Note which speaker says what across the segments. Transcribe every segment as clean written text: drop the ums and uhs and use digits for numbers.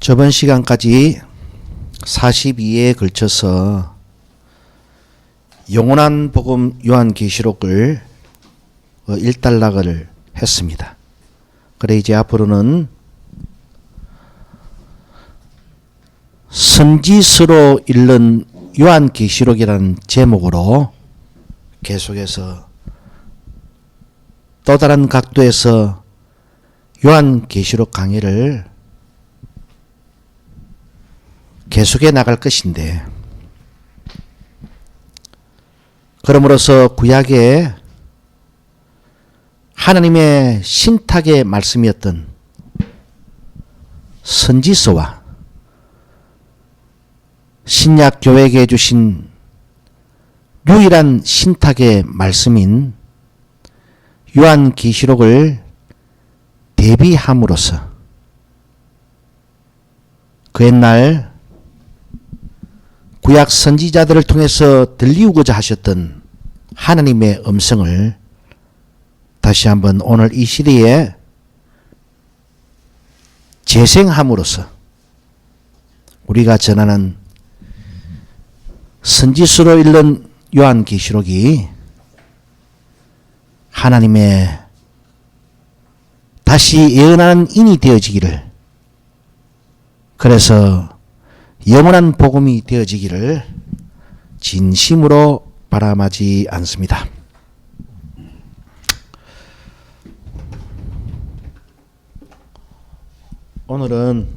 Speaker 1: 저번 시간까지 42회에 걸쳐서 영원한 복음 요한계시록을 일단락을 했습니다. 그래 이제 앞으로는 선지서로 읽는 요한계시록이라는 제목으로 계속해서 또 다른 각도에서 요한계시록 강의를 계속해 나갈 것인데, 그러므로서 구약에 하나님의 신탁의 말씀이었던 선지서와 신약 교회에게 주신 유일한 신탁의 말씀인 요한계시록을 대비함으로써 그 옛날 구약 선지자들을 통해서 들리우고자 하셨던 하나님의 음성을 다시 한번 오늘 이 시대에 재생함으로써 우리가 전하는 선지서로 읽는 요한계시록이 하나님의 다시 예언하는 인이 되어지기를, 그래서 영원한 복음이 되어지기를 진심으로 바람하지 않습니다. 오늘은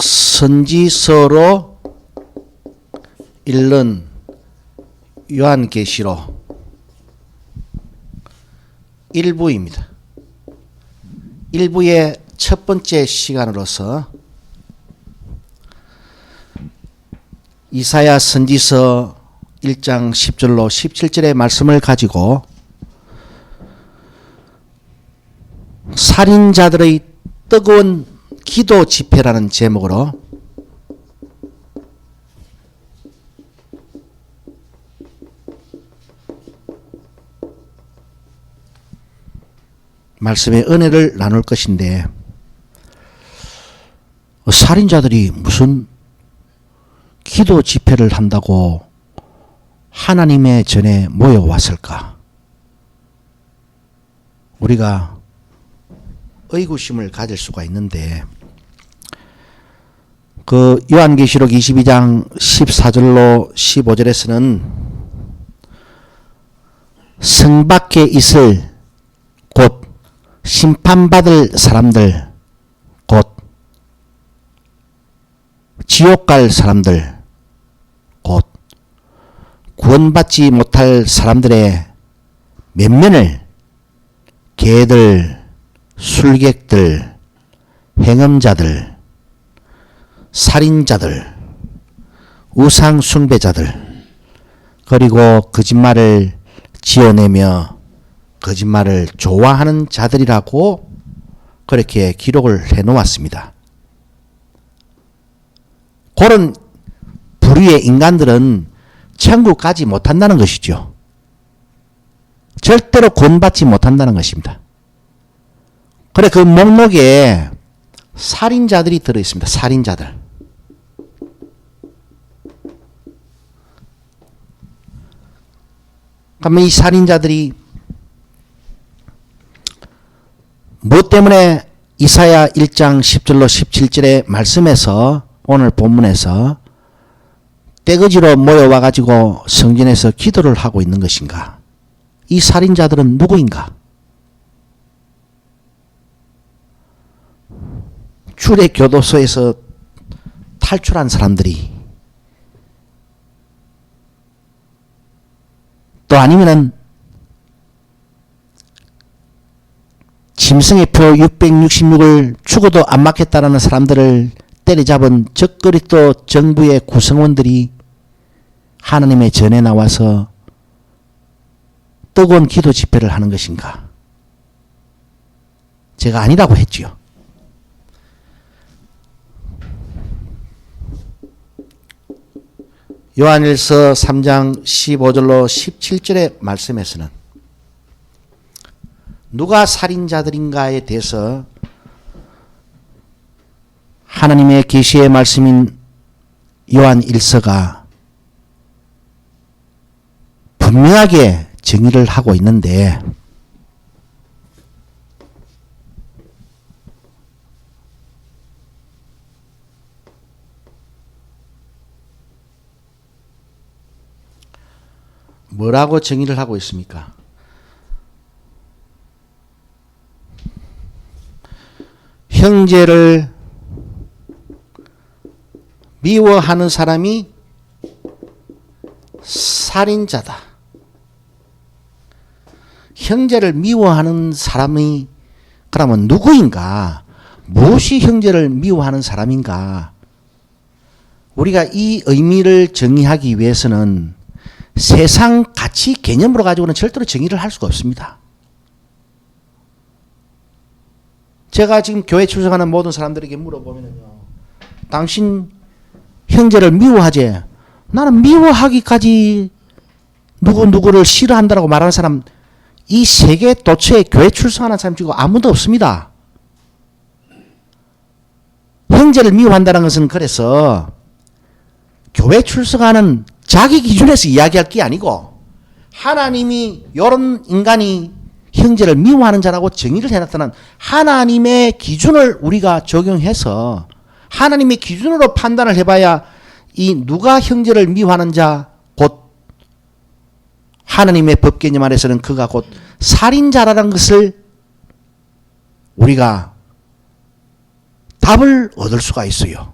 Speaker 1: 선지서로 읽는 요한계시록 1부입니다. 1부의 첫 번째 시간으로서 이사야 선지서 1장 10절로 17절의 말씀을 가지고 살인자들의 뜨거운 기도 집회라는 제목으로 말씀의 은혜를 나눌 것인데, 살인자들이 무슨 기도 집회를 한다고 하나님의 전에 모여왔을까? 우리가 의구심을 가질 수가 있는데, 그 요한계시록 22장 14절로 15절에서는 성 밖에 있을 곧 심판받을 사람들, 곧 지옥 갈 사람들, 곧 구원받지 못할 사람들의 면면을 개들, 술객들, 행음자들, 살인자들, 우상숭배자들, 그리고 거짓말을 지어내며 거짓말을 좋아하는 자들이라고 그렇게 기록을 해놓았습니다. 그런 부류의 인간들은 천국 가지 못한다는 것이죠. 절대로 구원받지 못한다는 것입니다. 그래 그 목록에 살인자들이 들어있습니다. 살인자들. 그러면 이 살인자들이 무엇 때문에 이사야 1장 10절로 17절의 말씀에서, 오늘 본문에서 떼거지로 모여와 가지고 성전에서 기도를 하고 있는 것인가? 이 살인자들은 누구인가? 출애교도소에서 탈출한 사람들이, 또 아니면은 짐승의 표 666을 죽어도 안 맞겠다라는 사람들을 때려잡은 적그리스도 정부의 구성원들이 하나님의 전에 나와서 뜨거운 기도 집회를 하는 것인가? 제가 아니라고 했지요. 요한일서 3장 15절로 17절의 말씀에서는 누가 살인자들인가에 대해서 하나님의 계시의 말씀인 요한일서가 분명하게 정의를 하고 있는데 뭐라고 정의를 하고 있습니까? 형제를 미워하는 사람이 살인자다. 형제를 미워하는 사람이 그러면 누구인가? 무엇이 형제를 미워하는 사람인가? 우리가 이 의미를 정의하기 위해서는 세상 가치 개념으로 가지고는 절대로 정의를 할 수가 없습니다. 제가 지금 교회 출석하는 모든 사람들에게 물어보면요, 당신 형제를 미워하지? 나는 미워하기까지 누구를 싫어한다고 말하는 사람, 이 세계 도처에 교회 출석하는 사람 중에 아무도 없습니다. 형제를 미워한다는 것은 그래서 교회 출석하는 자기 기준에서 이야기할 게 아니고 하나님이 이런 인간이 형제를 미워하는 자라고 정의를 해놨다는 하나님의 기준을 우리가 적용해서 하나님의 기준으로 판단을 해봐야 이 누가 형제를 미워하는 자 곧 하나님의 법 개념 안에서는 그가 곧 살인자라는 것을 우리가 답을 얻을 수가 있어요.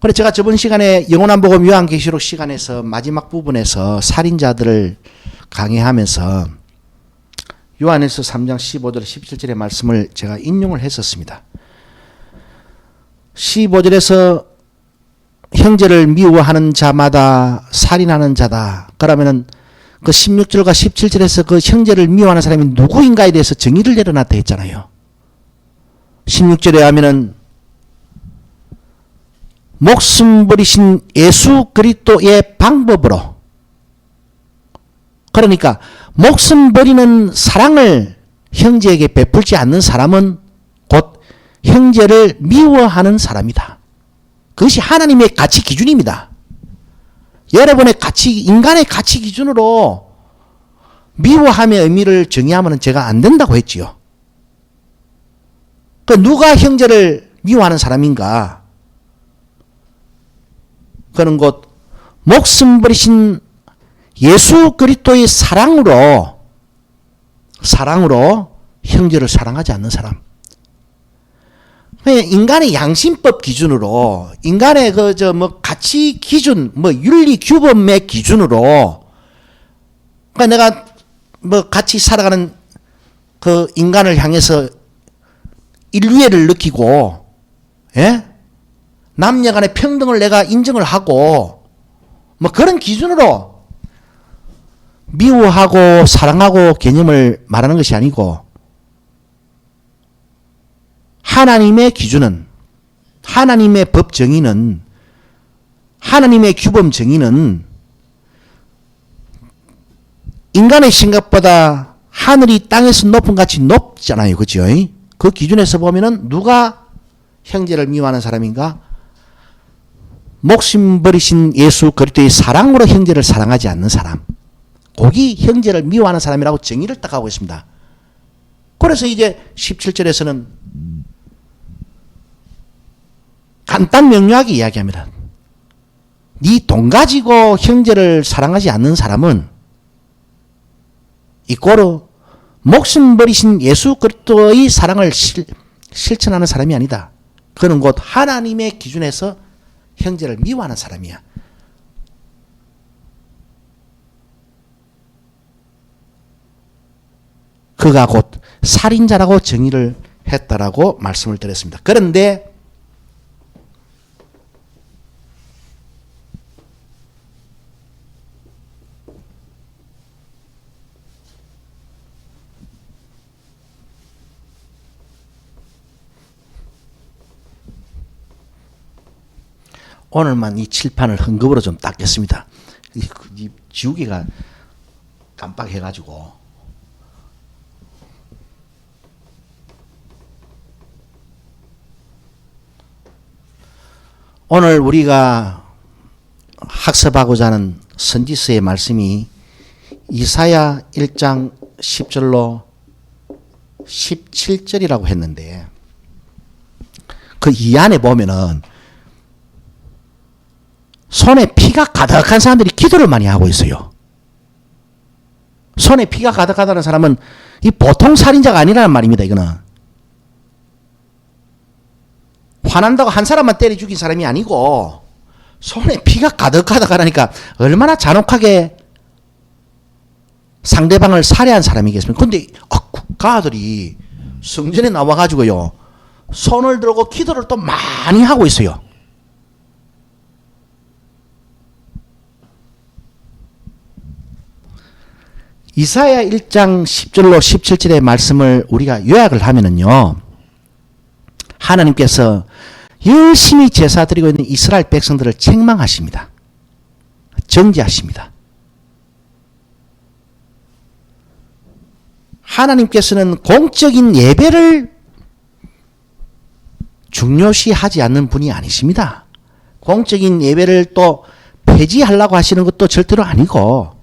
Speaker 1: 그래 제가 저번 시간에 영원한 복음 요한계시록 시간에서 마지막 부분에서 살인자들을 강의하면서 요한일서 3장 15절 17절의 말씀을 제가 인용을 했었습니다. 15절에서 형제를 미워하는 자마다 살인하는 자다. 그러면은 그 16절과 17절에서 그 형제를 미워하는 사람이 누구인가에 대해서 정의를 내려놨다 했잖아요. 16절에 하면은 목숨 버리신 예수 그리스도의 방법으로, 그러니까 목숨 버리는 사랑을 형제에게 베풀지 않는 사람은 곧 형제를 미워하는 사람이다. 그것이 하나님의 가치 기준입니다. 여러분의 가치, 인간의 가치 기준으로 미워함의 의미를 정의하면 제가 안 된다고 했지요. 그 누가 형제를 미워하는 사람인가? 그는 곧 목숨 버리신 예수 그리스도의 사랑으로 형제를 사랑하지 않는 사람. 인간의 양심법 기준으로, 인간의 가치 기준, 윤리 규범의 기준으로, 내가 같이 살아가는 그 인간을 향해서 인류애를 느끼고, 예? 남녀 간의 평등을 내가 인정을 하고, 그런 기준으로 미워하고 사랑하고 개념을 말하는 것이 아니고, 하나님의 기준은, 하나님의 법 정의는, 하나님의 규범 정의는 인간의 생각보다 하늘이 땅에서 높은 같이 높잖아요. 그죠? 그 기준에서 보면은 누가 형제를 미워하는 사람인가? 목숨 버리신 예수 그리스도의 사랑으로 형제를 사랑하지 않는 사람. 거기 형제를 미워하는 사람이라고 정의를 딱 하고 있습니다. 그래서 이제 17절에서는 간단 명료하게 이야기합니다. 네 돈 가지고 형제를 사랑하지 않는 사람은 이꼬르 목숨 버리신 예수 그리스도의 사랑을 실천하는 사람이 아니다. 그는 곧 하나님의 기준에서 형제를 미워하는 사람이야. 그가 곧 살인자라고 정의를 했다라고 말씀을 드렸습니다. 그런데 오늘만 이 칠판을 헝겊으로 좀 닦겠습니다. 이 지우개가 깜빡해가지고. 오늘 우리가 학습하고자 하는 선지서의 말씀이 이사야 1장 10절로 17절이라고 했는데, 그 이 안에 보면은 손에 피가 가득한 사람들이 기도를 많이 하고 있어요. 손에 피가 가득하다는 사람은 이 보통 살인자가 아니라는 말입니다. 이거는 화난다고 한 사람만 때려 죽인 사람이 아니고 손에 피가 가득하다니까 얼마나 잔혹하게 상대방을 살해한 사람이겠습니까? 근데 국가들이 성전에 나와가지고요, 손을 들고 기도를 또 많이 하고 있어요. 이사야 1장 10절로 17절의 말씀을 우리가 요약을 하면은요, 하나님께서 열심히 제사 드리고 있는 이스라엘 백성들을 책망하십니다. 정죄하십니다. 하나님께서는 공적인 예배를 중요시하지 않는 분이 아니십니다. 공적인 예배를 또 폐지하려고 하시는 것도 절대로 아니고,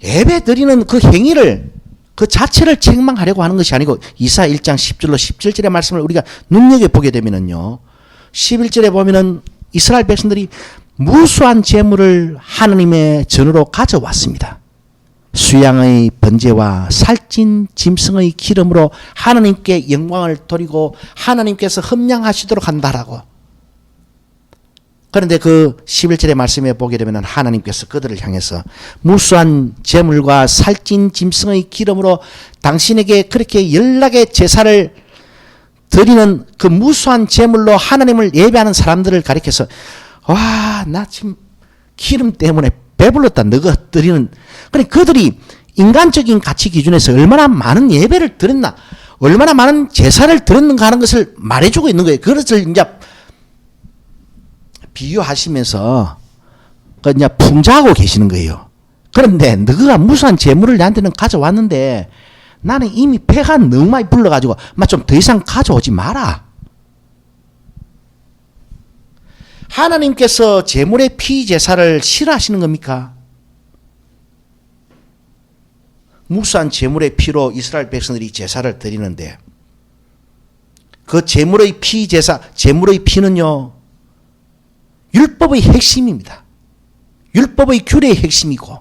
Speaker 1: 예배 드리는 그 행위를, 그 자체를 책망하려고 하는 것이 아니고, 이사야 1장 10절로 17절의 말씀을 우리가 눈여겨보게 되면은요, 11절에 보면은 이스라엘 백성들이 무수한 재물을 하나님의 전으로 가져왔습니다. 수양의 번제와 살찐 짐승의 기름으로 하나님께 영광을 돌리고 하나님께서 흠양하시도록 한다라고. 그런데 그 11절의 말씀에 보게 되면 하나님께서 그들을 향해서 무수한 제물과 살찐 짐승의 기름으로 당신에게 그렇게 연락의 제사를 드리는 그 무수한 제물로 하나님을 예배하는 사람들을 가리켜서, 와, 나 지금 기름 때문에 배불렀다, 너가 드리는. 그러니까 그들이 인간적인 가치 기준에서 얼마나 많은 예배를 드렸나, 얼마나 많은 제사를 드렸는가 하는 것을 말해주고 있는 거예요. 그것을 이제 비유하시면서 이제 풍자하고 계시는 거예요. 그런데 너가 무수한 재물을 나한테는 가져왔는데 나는 이미 배가 너무 많이 불러가지고 좀 더 이상 가져오지 마라. 하나님께서 재물의 피 제사를 싫어하시는 겁니까? 무수한 재물의 피로 이스라엘 백성들이 제사를 드리는데, 그 재물의 피 제사, 재물의 피는요, 율법의 핵심입니다. 율법의 규례의 핵심이고,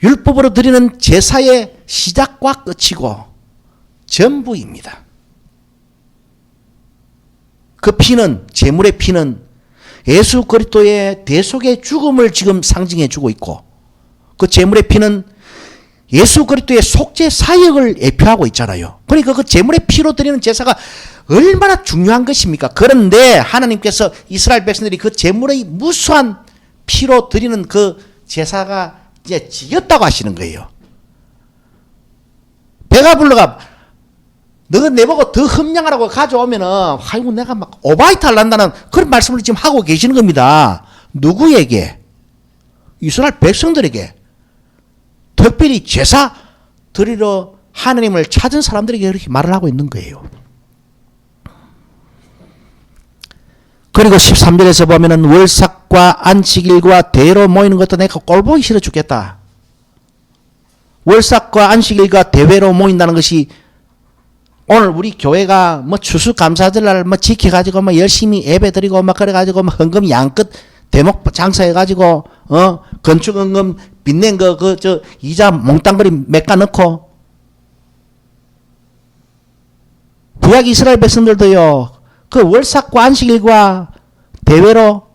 Speaker 1: 율법으로 드리는 제사의 시작과 끝이고 전부입니다. 그 피는, 제물의 피는 예수 그리스도의 대속의 죽음을 지금 상징해 주고 있고, 그 제물의 피는 예수 그리스도의 속죄 사역을 예표하고 있잖아요. 그러니까 그 제물의 피로 드리는 제사가 얼마나 중요한 것입니까? 그런데 하나님께서 이스라엘 백성들이 그 제물의 무수한 피로 드리는 그 제사가 이제 지겹다고 하시는 거예요. 배가 불러가 너가 내보고 더 흠양하라고 가져오면은, 아이고, 내가 막 오바이트 할란다는 그런 말씀을 지금 하고 계시는 겁니다. 누구에게? 이스라엘 백성들에게. 특별히 제사 드리러 하나님을 찾은 사람들에게 이렇게 말을 하고 있는 거예요. 그리고 13절에서 보면은 월삭과 안식일과 대회로 모이는 것도 내가 꼴보기 싫어 죽겠다. 월삭과 안식일과 대회로 모인다는 것이 오늘 우리 교회가 추수감사절날 지켜가지고 열심히 예배드리고 그래가지고 헌금 양끝 대목 장사해가지고 건축 헌금 빚낸 거 이자 몽땅거리 몇가 넣고, 구약 이스라엘 백성들도요, 그 월삭과 안식일과 대회로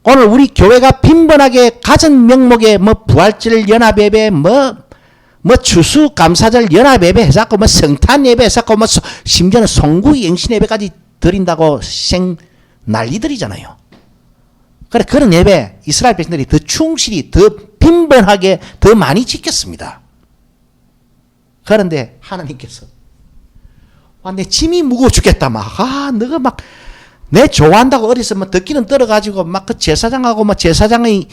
Speaker 1: 오늘 우리 교회가 빈번하게 가진 명목에 부활절 연합예배, 추수감사절 연합예배 해갖고 성탄 예배 해갖고 심지어는 송구이 영신예배까지 드린다고 난리들이잖아요. 그래, 그런 예배 이스라엘 백성들이 더 충실히, 더 빈번하게, 더 많이 지켰습니다. 그런데 하나님께서, 내 짐이 무거워 죽겠다, 너가 내 좋아한다고 어디서 뭐 듣기는 들어가지고 막 그 제사장하고 뭐 제사장의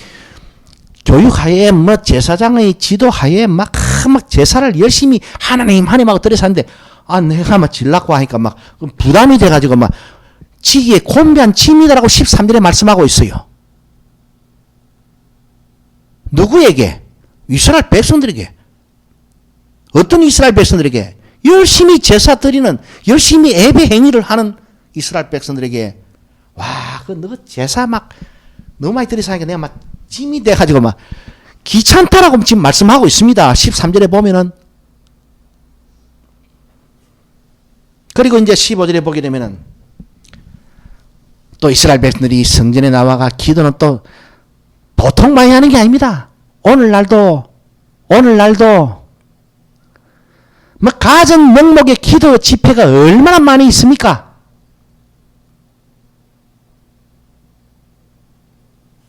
Speaker 1: 교육하에 뭐 제사장의 지도하에 막 제사를 열심히 하나님하고 들여사는데 내가 막 질라고 하니까 막 부담이 돼가지고 막 지기에 곤비한 짐이다라고 13절에 말씀하고 있어요. 누구에게? 이스라엘 백성들에게. 어떤 이스라엘 백성들에게? 열심히 제사 드리는, 열심히 예배 행위를 하는 이스라엘 백성들에게, 너 제사 막 너무 많이 드리사니까 내가 막 짐이 돼가지고 막 귀찮다라고 지금 말씀하고 있습니다. 13절에 보면은. 그리고 이제 15절에 보게 되면은 또 이스라엘 백성들이 성전에 나와가 기도는 또 보통 많이 하는 게 아닙니다. 오늘날도 뭐 가정 명목의 기도 집회가 얼마나 많이 있습니까?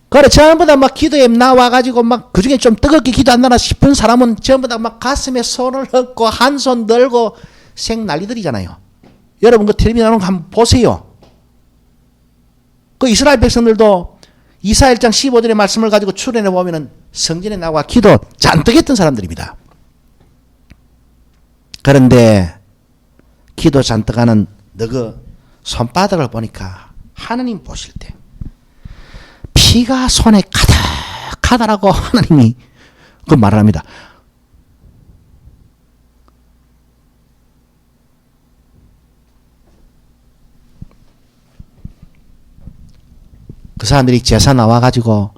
Speaker 1: 그래 전부 다 막 기도에 나와가지고 막 그중에 좀 뜨겁게 기도한다나 싶은 사람은 전부 다 막 가슴에 손을 얹고 한 손 들고 생 난리들이잖아요. 여러분 그 텔레비전 나오는 거 한번 보세요. 그 이스라엘 백성들도 이사야 1장 15절의 말씀을 가지고 출애굽해 보면은 성전에 나와 기도 잔뜩 했던 사람들입니다. 그런데 기도 잔뜩 하는 너그 손바닥을 보니까 하나님 보실 때 피가 손에 가득하다라고 하나님이 그 말을 합니다. 그 사람들이 제사 나와가지고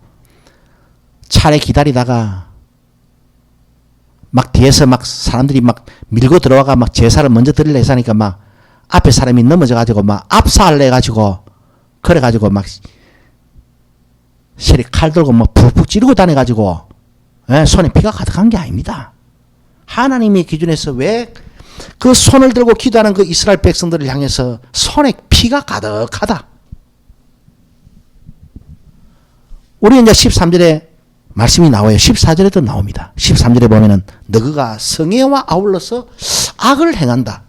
Speaker 1: 차례 기다리다가 막 뒤에서 막 사람들이 막 밀고 들어와가 막 제사를 먼저 드리려 해서니까 막 앞에 사람이 넘어져가지고 막 압사하려 해가지고 그래가지고 막 실이 칼 들고 막 푹푹 찌르고 다녀가지고 손에 피가 가득한 게 아닙니다. 하나님의 기준에서 왜 그 손을 들고 기도하는 그 이스라엘 백성들을 향해서 손에 피가 가득하다. 우리 이제 13절에 말씀이 나와요. 14절에도 나옵니다. 13절에 보면은 너그가 성애와 아울러서 악을 행한다.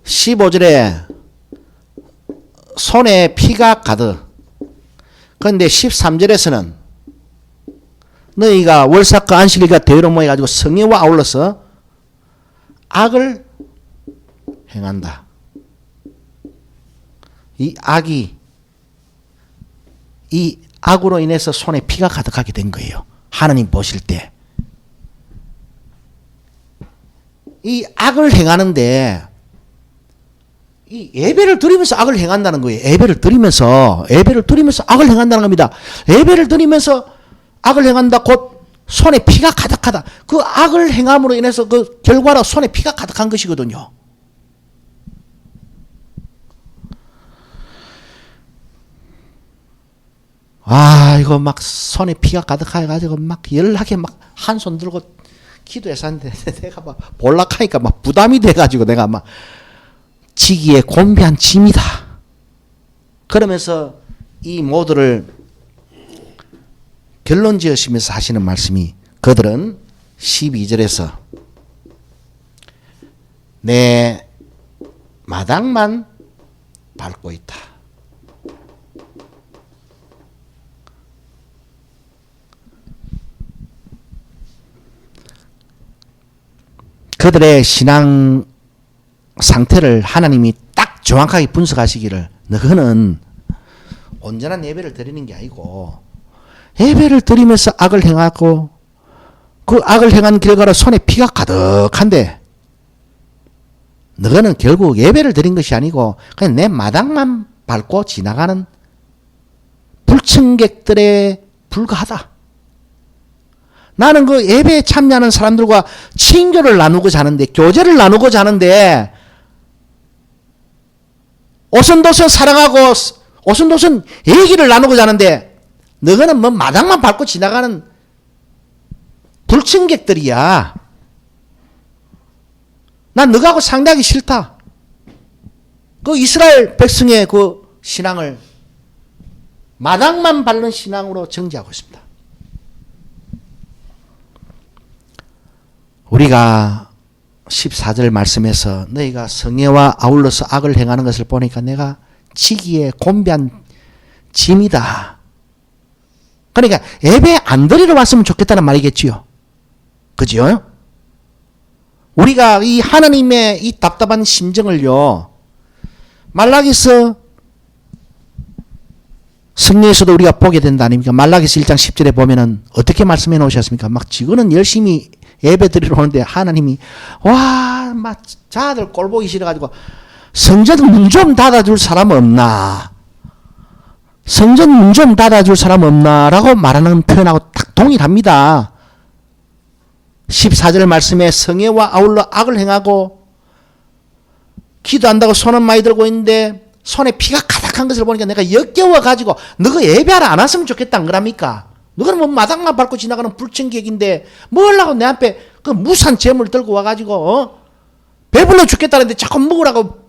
Speaker 1: 15절에 손에 피가 가득. 그런데 13절에서는 너희가 월삭과 안식일과 대회로 모여가지고 성애와 아울러서 악을 행한다. 이 악으로 인해서 손에 피가 가득하게 된 거예요. 하나님 보실 때. 이 악을 행하는데 이 예배를 드리면서 악을 행한다는 거예요. 예배를 드리면서 악을 행한다는 겁니다. 예배를 드리면서 악을 행한다. 곧 손에 피가 가득하다. 그 악을 행함으로 인해서 그 결과로 손에 피가 가득한 것이거든요. 이거 막 손에 피가 가득해가지고 막 열나게 막 한 손 들고 기도해서 하는데 내가 막 볼락하니까 막 부담이 돼가지고 내가 막 지기에 곤비한 짐이다. 그러면서 이 모두를 결론 지으시면서 하시는 말씀이 그들은 12절에서 내 마당만 밟고 있다. 그들의 신앙 상태를 하나님이 딱 정확하게 분석하시기를 너희는 온전한 예배를 드리는 게 아니고 예배를 드리면서 악을 행하고 그 악을 행한 결과로 손에 피가 가득한데 너희는 결국 예배를 드린 것이 아니고 그냥 내 마당만 밟고 지나가는 불청객들에 불과하다. 나는 그 예배에 참여하는 사람들과 친교를 나누고자 하는데 교제를 나누고자 하는데 오순도순 사랑하고 오순도순 얘기를 나누고자 하는데 너희는 뭐 마당만 밟고 지나가는 불청객들이야. 난 너하고 상대하기 싫다. 그 이스라엘 백성의 그 신앙을 마당만 밟는 신앙으로 정지하고 있습니다. 우리가 14절 말씀에서 너희가 성애와 아울러서 악을 행하는 것을 보니까 내가 지기에 곤비한 짐이다. 그러니까 예배 안 드리러 왔으면 좋겠다는 말이겠지요. 그죠? 우리가 이 하나님의 이 답답한 심정을요, 말라기서 성경에서도 우리가 보게 된다 아닙니까? 말라기서 1장 10절에 보면은 어떻게 말씀해 놓으셨습니까? 막 지금은 열심히 예배 드리러 오는데 하나님이 막 자들 꼴 보기 싫어가지고 성전 문 좀 닫아줄 사람 없나? 성전 문 좀 닫아줄 사람 없나? 라고 말하는 표현하고 딱 동일합니다. 14절 말씀에 성애와 아울러 악을 행하고 기도한다고 손은 많이 들고 있는데 손에 피가 가득한 것을 보니까 내가 역겨워가지고 너가 예배하러 안 왔으면 좋겠다 안 그럽니까? 너는 뭐 마당만 밟고 지나가는 불청객인데 뭘 하고 내 앞에 그 무산 재물 들고 와가지고 배불러 죽겠다는데 자꾸 먹으라고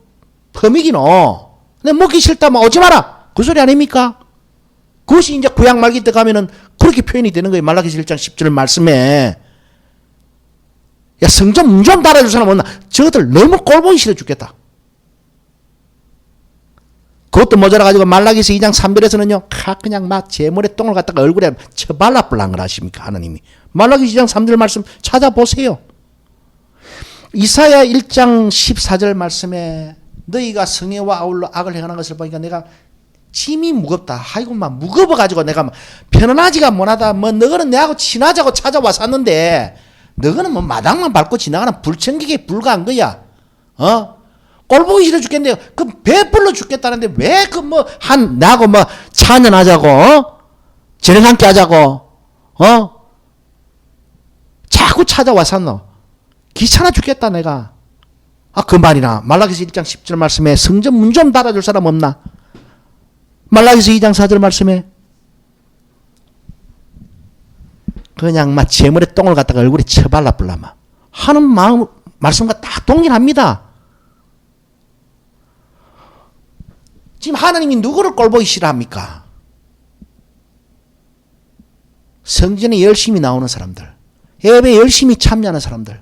Speaker 1: 퍼미기노. 근데 먹기 싫다면 오지 마라. 그 소리 아닙니까? 그것이 이제 구약 말기 때 가면은 그렇게 표현이 되는 거예요. 말라기서 1장 10절 말씀에. 야, 성전 문 좀 닫아줄 사람 없나? 저들 너무 꼴보기 싫어 죽겠다. 그것도 모자라가지고 말라기서 2장 3절에서는요, 그냥 막 재물에 똥을 갖다가 얼굴에 쳐발라불랑을 하십니까, 하나님이. 말라기서 2장 3절 말씀 찾아보세요. 이사야 1장 14절 말씀에 너희가 성애와 아울러 악을 행하는 것을 보니까 내가 짐이 무겁다. 아이고, 막 무거워가지고 내가 편안하지가 못하다. 뭐, 너희는 내하고 친하자고 찾아왔었는데, 너희는 뭐 마당만 밟고 지나가는 불청객에 불과한 거야. 꼴보기 싫어 죽겠는데, 그 배불러 죽겠다는데, 왜 그 뭐, 나하고 뭐, 찬연하자고, 저녁 함께 하자고, 자꾸 찾아왔었노. 귀찮아 죽겠다, 내가. 그 말이나, 말라기서 1장 10절 말씀에 성전 문 좀 닫아줄 사람 없나? 말라기서 2장 4절 말씀에 그냥 막 재물에 똥을 갖다가 얼굴에 쳐발라 불라마 하는 마음, 말씀과 딱 동일합니다. 지금 하나님이 누구를 꼴보기 싫어합니까? 성전에 열심히 나오는 사람들, 예배에 열심히 참여하는 사람들,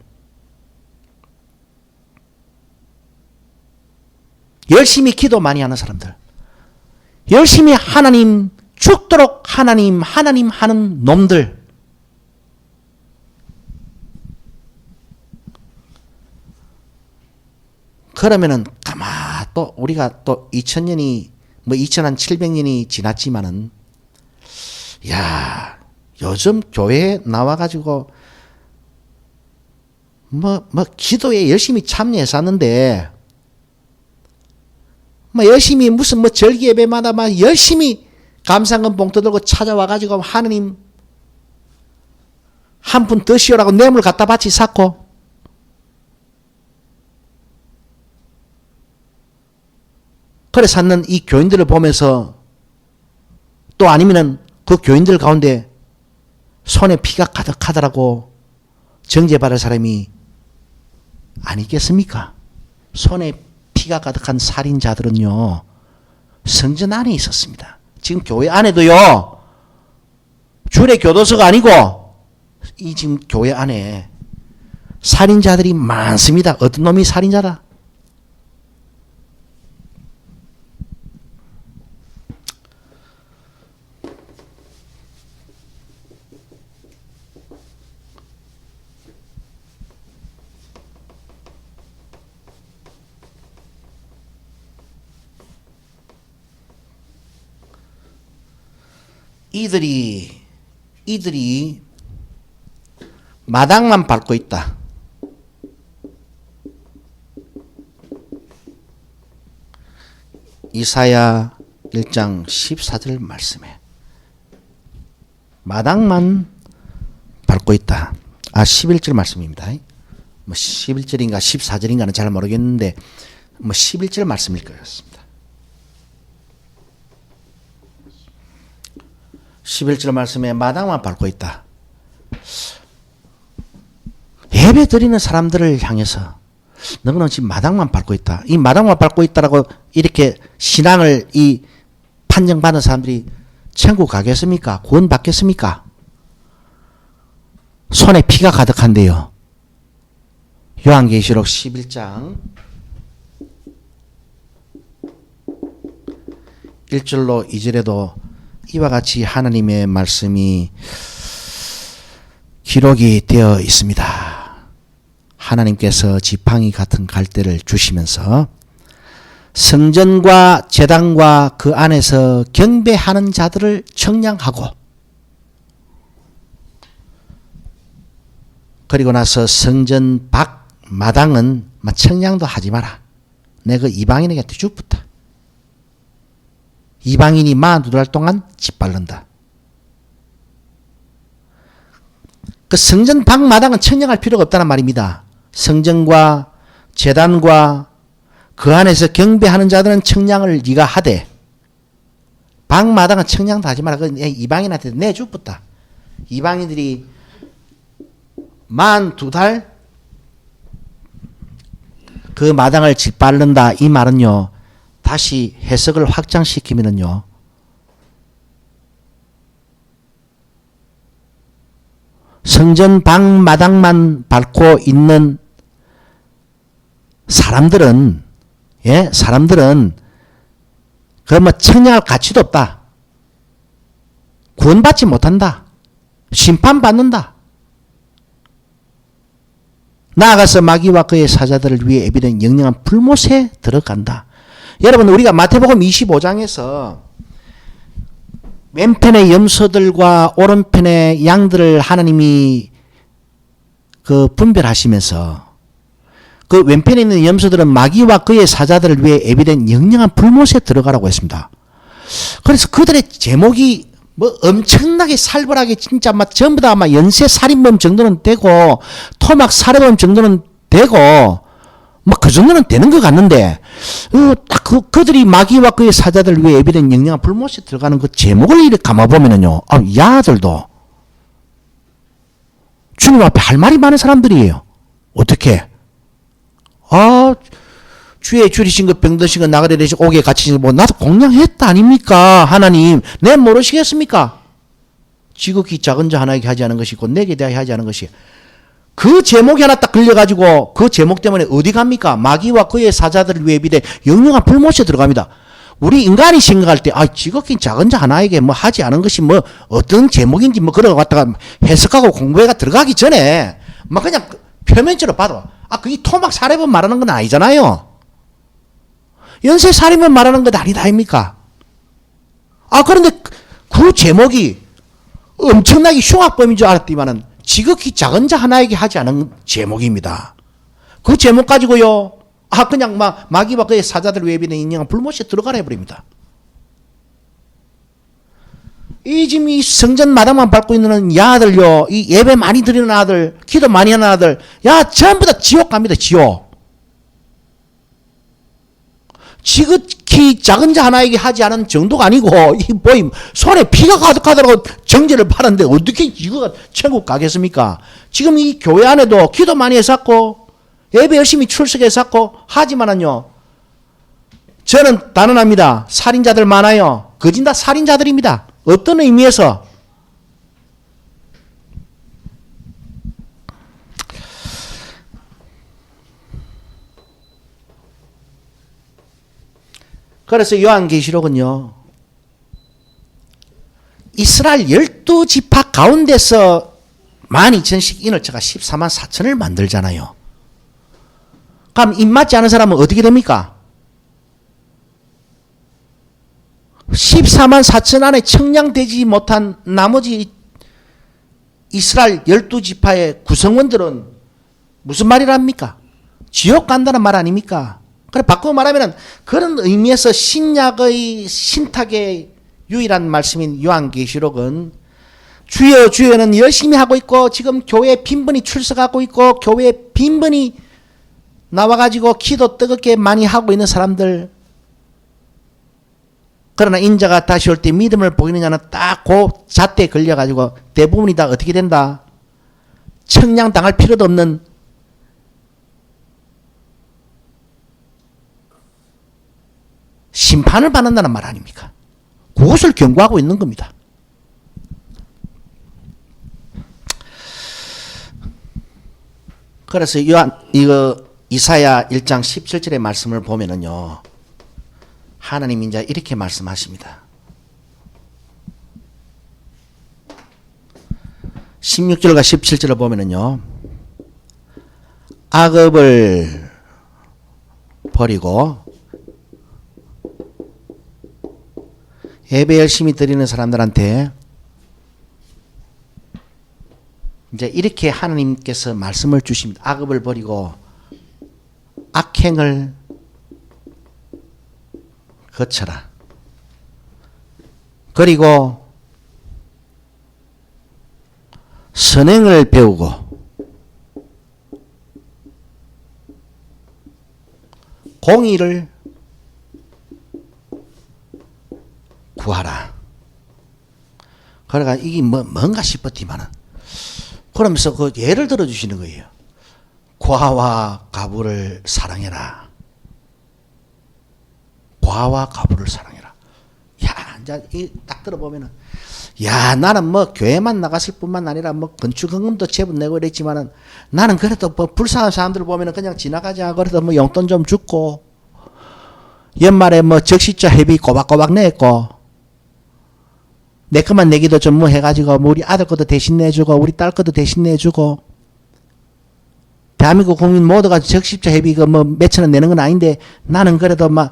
Speaker 1: 열심히 기도 많이 하는 사람들, 열심히 하나님 죽도록 하나님 하는 놈들. 그러면은 가만 또 우리가 또 2000년이 뭐 2700년이 지났지만은, 야, 요즘 교회에 나와가지고 뭐 기도에 열심히 참여했었는데, 뭐 열심히 무슨 뭐 절기 예배마다 막 열심히 감상금 봉투 들고 찾아와가지고 하느님 한 푼 더 씌우라고 뇌물 갖다 바치 샀고, 그래 샀는 이 교인들을 보면서 또 아니면은 그 교인들 가운데 손에 피가 가득하더라고 정죄받을 사람이 아니겠습니까? 손에 피가 가득한 살인자들은요, 성전 안에 있었습니다. 지금 교회 안에도요, 주일의 교도소가 아니고 이 지금 교회 안에 살인자들이 많습니다. 어떤 놈이 살인자다? 이들이 마당만 밟고 있다. 이사야 1장 14절 말씀에 마당만 밟고 있다. 11절 말씀입니다. 뭐 11절인가 14절인가는 잘 모르겠는데 뭐 11절 말씀일 거였습니다. 11절 말씀에 마당만 밟고 있다. 예배 드리는 사람들을 향해서 너는 지금 마당만 밟고 있다. 이 마당만 밟고 있다라고 이렇게 신앙을 이 판정받는 사람들이 천국 가겠습니까? 구원 받겠습니까? 손에 피가 가득한데요. 요한계시록 11장 1절로 2절에도 이와 같이 하나님의 말씀이 기록이 되어 있습니다. 하나님께서 지팡이 같은 갈대를 주시면서 성전과 제단과 그 안에서 경배하는 자들을 청량하고, 그리고 나서 성전 밖 마당은 청량도 하지 마라. 내가 이방인에게 뒤죽붙다. 이방인이 42달 동안 짓밟는다. 그 성전 밖 마당은 청량할 필요가 없다는 말입니다. 성전과 제단과 그 안에서 경배하는 자들은 청량을 네가 하되 밖 마당은 청량도 하지 마라. 그 이방인한테 내죽붙다. 이방인들이 42달 그 마당을 짓밟는다. 이 말은요, 다시 해석을 확장시키면은요, 성전 밖 마당만 밟고 있는 사람들은, 사람들은 그 청량할 가치도 없다. 구원받지 못한다. 심판받는다. 나아가서 마귀와 그의 사자들을 위해 예비된 영영한 불못에 들어간다. 여러분, 우리가 마태복음 25장에서 왼편의 염소들과 오른편의 양들을 하나님이 그 분별하시면서 그 왼편에 있는 염소들은 마귀와 그의 사자들을 위해 예비된 영영한 불못에 들어가라고 했습니다. 그래서 그들의 제목이 엄청나게 살벌하게 진짜 전부 다 연쇄 살인범 정도는 되고 토막 살해범 정도는 되고 그 정도는 되는 것 같는데, 딱 그들이 마귀와 그의 사자들을 위해 예비된 영영한 불못에 들어가는 그 제목을 이렇게 감아보면은요, 야들도 주님 앞에 할 말이 많은 사람들이에요. 어떻게? 주의 줄이신 것 병드신 것 나그네 되신 옥에 갇히신 것 나도 공양했다 아닙니까? 하나님, 내 모르시겠습니까? 지극히 작은 자 하나에게 하지 않은 것이고 내게 대하여 하지 않은 것이, 그 제목이 하나 딱 걸려가지고 그 제목 때문에 어디 갑니까? 마귀와 그의 사자들을 위해 비대 영영한 불못에 들어갑니다. 우리 인간이 생각할 때 지극히 작은 자 하나에게 하지 않은 것이 어떤 제목인지 그런 거 갖다가 해석하고 공부해가 들어가기 전에 그냥 표면적으로 봐도 그게 토막 살해범 말하는 건 아니잖아요. 연쇄 살인범 말하는 것 아니다 아닙니까? 그런데 그 제목이 엄청나게 흉악범인 줄 알았더니만은 지극히 작은 자 하나에게 하지 않은 제목입니다. 그 제목 가지고요, 그냥 마귀와 그의 사자들 위에 비는 인형은 불못에 들어가라 해버립니다. 지금 이 성전 마당만 밟고 있는 야들요, 이 예배 많이 드리는 아들, 기도 많이 하는 아들, 전부 다 지옥 갑니다. 지옥. 지극히 작은 자 하나에게 하지 않은 정도가 아니고, 손에 피가 가득하더라고 정죄를 받았는데 어떻게 이거가 천국 가겠습니까? 지금 이 교회 안에도 기도 많이 했었고 예배 열심히 출석했었고 하지만은요, 저는 단언합니다. 살인자들 많아요. 거진 다 살인자들입니다. 어떤 의미에서? 그래서 요한계시록은요, 이스라엘 12지파 가운데서 12,000씩 인을체가 14만 4천을 만들잖아요. 그럼 입맞지 않은 사람은 어떻게 됩니까? 14만 4천 안에 청량되지 못한 나머지 이스라엘 12지파의 구성원들은 무슨 말이랍니까? 지옥 간다는 말 아닙니까? 그래, 바꾸고 말하면 그런 의미에서 신약의 신탁의 유일한 말씀인 요한계시록은 주여 주여는 열심히 하고 있고 지금 교회에 빈번히 출석하고 있고 교회에 빈번히 나와가지고 기도 뜨겁게 많이 하고 있는 사람들, 그러나 인자가 다시 올 때 믿음을 보이느냐는 딱 그 잣대에 걸려가지고 대부분이 다 어떻게 된다? 청량당할 필요도 없는 심판을 받는다는 말 아닙니까? 그것을 경고하고 있는 겁니다. 그래서 이사야 1장 17절의 말씀을 보면은요, 하나님이 이제 이렇게 말씀하십니다. 16절과 17절을 보면은요, 악업을 버리고 예배 열심히 드리는 사람들한테 이제 이렇게 하나님께서 말씀을 주십니다. 악업을 버리고 악행을 거쳐라. 그리고 선행을 배우고 공의를 구하라. 그러니까 이게 뭔가 싶었지만은 그러면서 그 예를 들어 주시는 거예요. 과와 가부를 사랑해라. 과와 가부를 사랑해라. 야, 이제 딱 들어보면은, 야, 나는 뭐 교회만 나갔을 뿐만 아니라 뭐 건축헌금도 제법 내고 이랬지만은 나는 그래도 뭐 불쌍한 사람들 보면은 그냥 지나가자. 그래도 뭐 용돈 좀 줬고, 연말에 뭐 적시자 회비 꼬박꼬박 냈고, 내 것만 내기도 좀 뭐 해가지고, 뭐 우리 아들 것도 대신 내주고, 우리 딸 것도 대신 내주고, 대한민국 국민 모두가 적십자 회비 그 뭐 몇천 원 내는 건 아닌데, 나는 그래도 막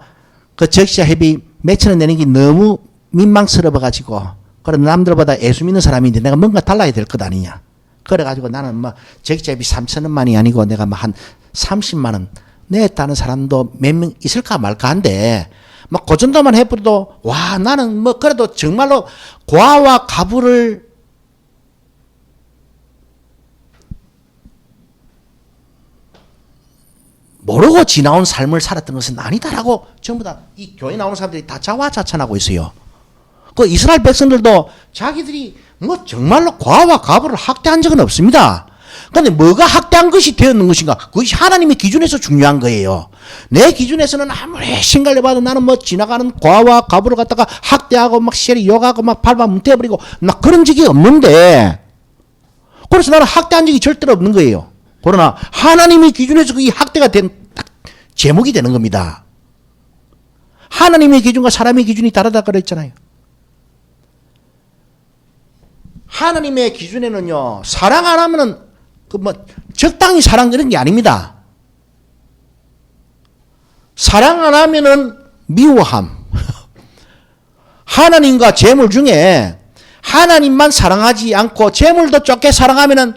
Speaker 1: 그 적십자 회비 몇천 원 내는 게 너무 민망스러워가지고, 그래도 남들보다 애수 있는 사람인데 내가 뭔가 달라야 될 것 아니냐. 그래가지고 나는 뭐 적십자 회비 3,000원만이 아니고 내가 뭐 한 30만 원 냈다는 사람도 몇 명 있을까 말까 한데, 막 그 정도만 해버려도, 와, 나는 뭐 그래도 정말로 과와 가부를 모르고 지나온 삶을 살았던 것은 아니다라고 전부 다 이 교회 나오는 사람들이 다 자화자찬하고 있어요. 그 이스라엘 백성들도 자기들이 뭐 정말로 과와 가부를 학대한 적은 없습니다. 그런데 뭐가 학대한 것이 되었는 것인가? 그것이 하나님의 기준에서 중요한 거예요. 내 기준에서는 아무리 신갈려 봐도 나는 뭐 지나가는 과와 가부를 갖다가 학대하고 막 시리 욕하고 막 밟아뭉태버리고 막 그런 적이 없는데, 그래서 나는 학대한 적이 절대로 없는 거예요. 그러나 하나님의 기준에서 이 학대가 된 딱 제목이 되는 겁니다. 하나님의 기준과 사람의 기준이 다르다 그랬잖아요. 하나님의 기준에는요, 사랑 안 하면은 그 뭐 적당히 사랑 그런 게 아닙니다. 사랑 안 하면은 미워함. 하나님과 재물 중에 하나님만 사랑하지 않고 재물도 쫓게 사랑하면은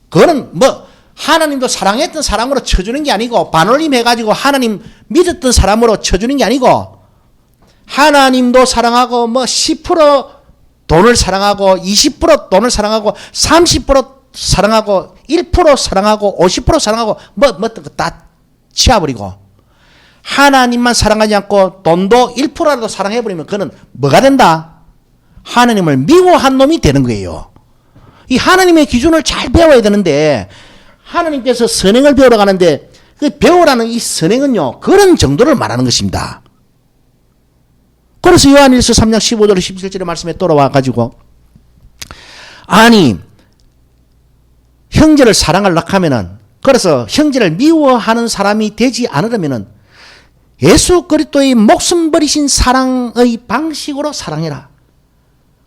Speaker 1: 그거는 뭐 하나님도 사랑했던 사람으로 쳐주는 게 아니고, 반올림 해가지고 하나님 믿었던 사람으로 쳐주는 게 아니고, 하나님도 사랑하고 뭐 10% 돈을 사랑하고 20% 돈을 사랑하고 30% 사랑하고 1% 사랑하고 50% 사랑하고 뭐 다 치워버리고, 하나님만 사랑하지 않고 돈도 1%라도 사랑해버리면 그는 뭐가 된다? 하나님을 미워한 놈이 되는 거예요. 이 하나님의 기준을 잘 배워야 되는데, 하나님께서 선행을 배우러 가는데 그 배우라는 이 선행은요, 그런 정도를 말하는 것입니다. 그래서 요한일서 3장 15절 17절의 말씀에 돌아와가지고, 아니 형제를 사랑하려고 하면은, 그래서 형제를 미워하는 사람이 되지 않으려면은 예수 그리스도의 목숨 버리신 사랑의 방식으로 사랑해라.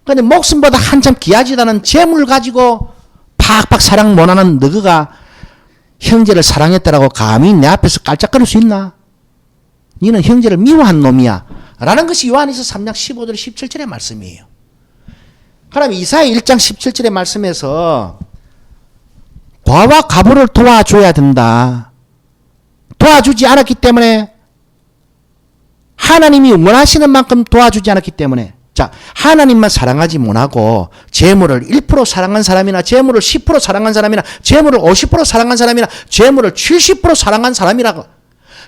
Speaker 1: 그런데 목숨보다 한참 귀하지다는 재물 가지고 팍팍 사랑 못하는 너가 형제를 사랑했다라고 감히 내 앞에서 깔짝거릴 수 있나? 너는 형제를 미워한 놈이야 라는 것이 요한일서 3장 15절 17절의 말씀이에요. 그럼 이사야 1장 17절의 말씀에서 과와 가부를 도와줘야 된다. 도와주지 않았기 때문에, 하나님이 원하시는 만큼 도와주지 않았기 때문에, 자, 하나님만 사랑하지 못하고 재물을 1% 사랑한 사람이나 재물을 10% 사랑한 사람이나 재물을 50% 사랑한 사람이나 재물을 70% 사랑한 사람이라고,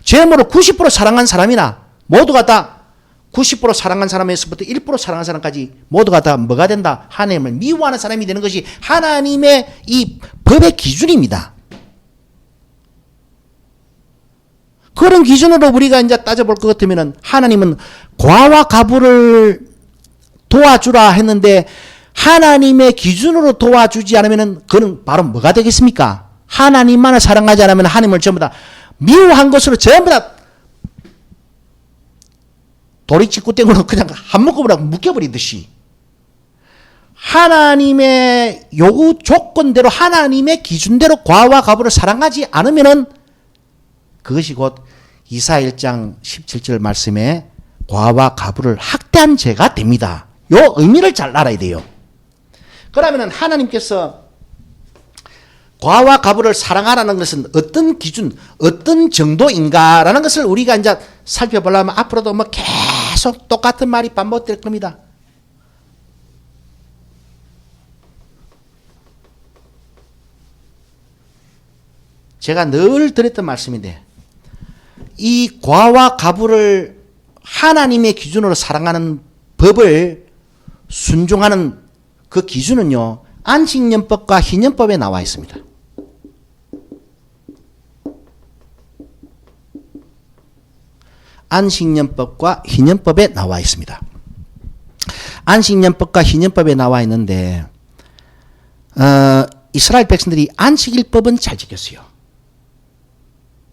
Speaker 1: 재물을 90% 사랑한 사람이나 모두가 다 90% 사랑한 사람에서부터 1% 사랑한 사람까지 모두가 다 뭐가 된다? 하나님을 미워하는 사람이 되는 것이 하나님의 이 법의 기준입니다. 그런 기준으로 우리가 이제 따져볼 것 같으면은, 하나님은 과와 가부를 도와주라 했는데 하나님의 기준으로 도와주지 않으면은 그는 바로 뭐가 되겠습니까? 하나님만을 사랑하지 않으면 하나님을 전부 다 미워한 것으로 전부 다 도리치구땡으로 그냥 한묶음으로 묶여버리듯이 하나님의 요구 조건대로 하나님의 기준대로 과와 가부를 사랑하지 않으면은 그것이 곧 이사 1장 17절 말씀에 과와 가부를 학대한 죄가 됩니다. 요 의미를 잘 알아야 돼요. 그러면은 하나님께서 과와 가부를 사랑하라는 것은 어떤 기준, 어떤 정도인가라는 것을 우리가 이제 살펴보려면 앞으로도 뭐 계속 똑같은 말이 반복될 겁니다. 제가 늘 드렸던 말씀인데 이 과와 가부를 하나님의 기준으로 사랑하는 법을 순종하는 그 기준은요. 안식년법과 희년법에 나와 있습니다. 안식년법과 희년법에 나와 있습니다. 안식년법과 희년법에 나와 있는데 이스라엘 백성들이 안식일법은 잘 지켰어요.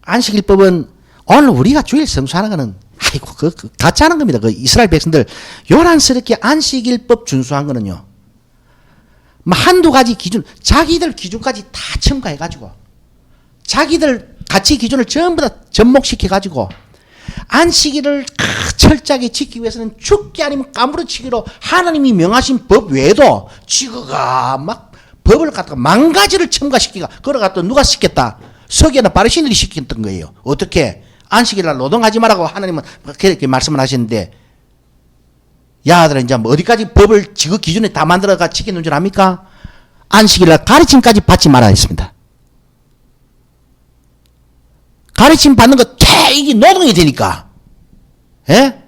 Speaker 1: 안식일법은 오늘 우리가 주일 성수하는 거는 아이고 그 같이 하는 겁니다. 그 이스라엘 백성들 요란스럽게 안식일법 준수한 거는요. 한두 가지 기준, 자기들 기준까지 다 첨가해가지고 자기들 가치 기준을 전부 다 접목시켜가지고 안식일을 철저하게 지키기 위해서는 죽기 아니면 까무러치기로 하나님이 명하신 법 외에도 지그가 막 법을 갖다가 만 가지를 첨가시키가 그러갖다 누가 시켰다? 서기나 바리새인들이 시켰던 거예요. 어떻게? 안식일날 노동하지 말라고 하나님은 그렇게 말씀을 하셨는데 야들아 이제 뭐 어디까지 법을 지그 기준에 다 만들어가 지키는 줄 압니까? 안식일날 가르침까지 받지 말아야 했습니다. 가르침 받는 거 이게 노동이 되니까. 예?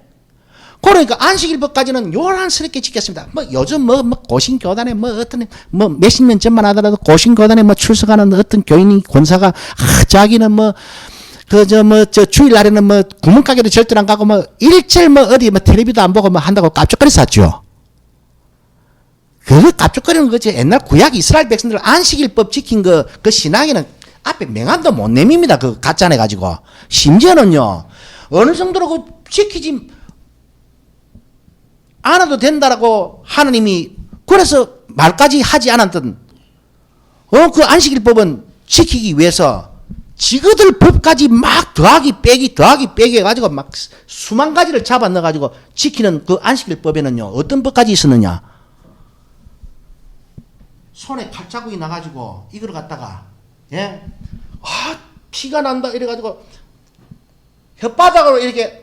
Speaker 1: 그러니까 안식일법까지는 요란스럽게 지켰습니다. 뭐 요즘 고신교단에 어떤 몇십 년 전만 하더라도 고신교단에 출석하는 어떤 교인이 권사가 자기는 저 주일날에는 구멍가게도 절대 안 가고 일절 어디 텔레비도 안 보고 한다고 깝죽거렸었죠. 그거 깝죽거리는 거지. 옛날 구약 이스라엘 백성들 안식일법 지킨 그 신앙에는 앞에 명함도 못 내밉니다. 그 가짜내 가지고. 심지어는요. 어느 정도로 그 지키지 않아도 된다라고 하나님이 그래서 말까지 하지 않았던 그 안식일법은 지키기 위해서 지그들 법까지 막 더하기 빼기 해가지고 막 수만 가지를 잡아 넣어가지고 지키는 그 안식일법에는요. 어떤 법까지 있었느냐. 손에 칼자국이 나가지고 이걸 갖다가 예? 피가 난다 이래가지고 혓바닥으로 이렇게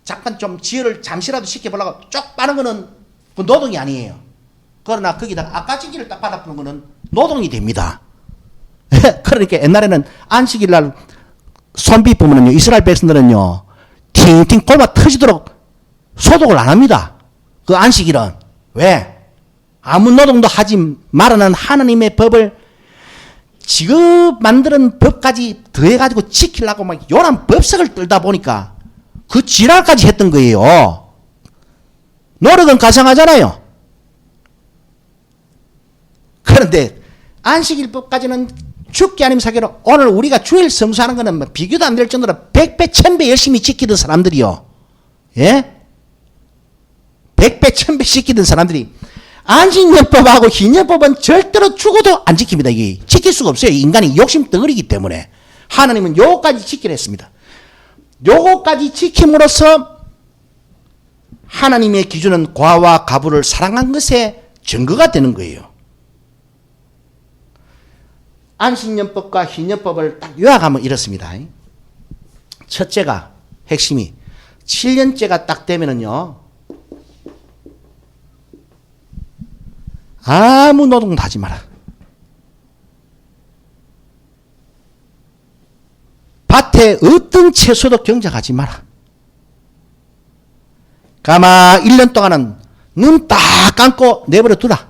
Speaker 1: 잠깐 좀 지혈을 잠시라도 시켜보려고 쪽 빠는 거는 그 노동이 아니에요. 그러나 거기다가 아까진기를 딱 받아푸는 거는 노동이 됩니다. 그러니까 옛날에는 안식일날 손비 보면은요, 이스라엘 백성들은요, 팅팅 골마 터지도록 소독을 안 합니다. 그 안식일은. 왜? 아무 노동도 하지 말라는 하나님의 법을 지금 만드는 법까지 더해가지고 지키려고 막 요란 법석을 떨다 보니까 그 지랄까지 했던 거예요. 노력은 가상하잖아요. 그런데 안식일법까지는 죽기 아니면 사기로 오늘 우리가 주일 성수하는 거는 비교도 안 될 정도로 100배, 1000배 열심히 지키던 사람들이요. 예? 100배, 1000배 지키던 사람들이 안식년법하고 희년법은 절대로 죽어도 안 지킵니다. 이게 지킬 수가 없어요. 인간이 욕심 덩어리이기 때문에. 하나님은 요거까지 지키려 했습니다. 요거까지 지킴으로써 하나님의 기준은 과와 가부를 사랑한 것에 증거가 되는 거예요. 안식년법과 희년법을 딱 요약하면 이렇습니다. 첫째가 핵심이 7년째가 딱 되면은요. 아무 노동도 하지 마라. 밭에 어떤 채소도 경작하지 마라. 가마 1년 동안은 눈 딱 감고 내버려 두라.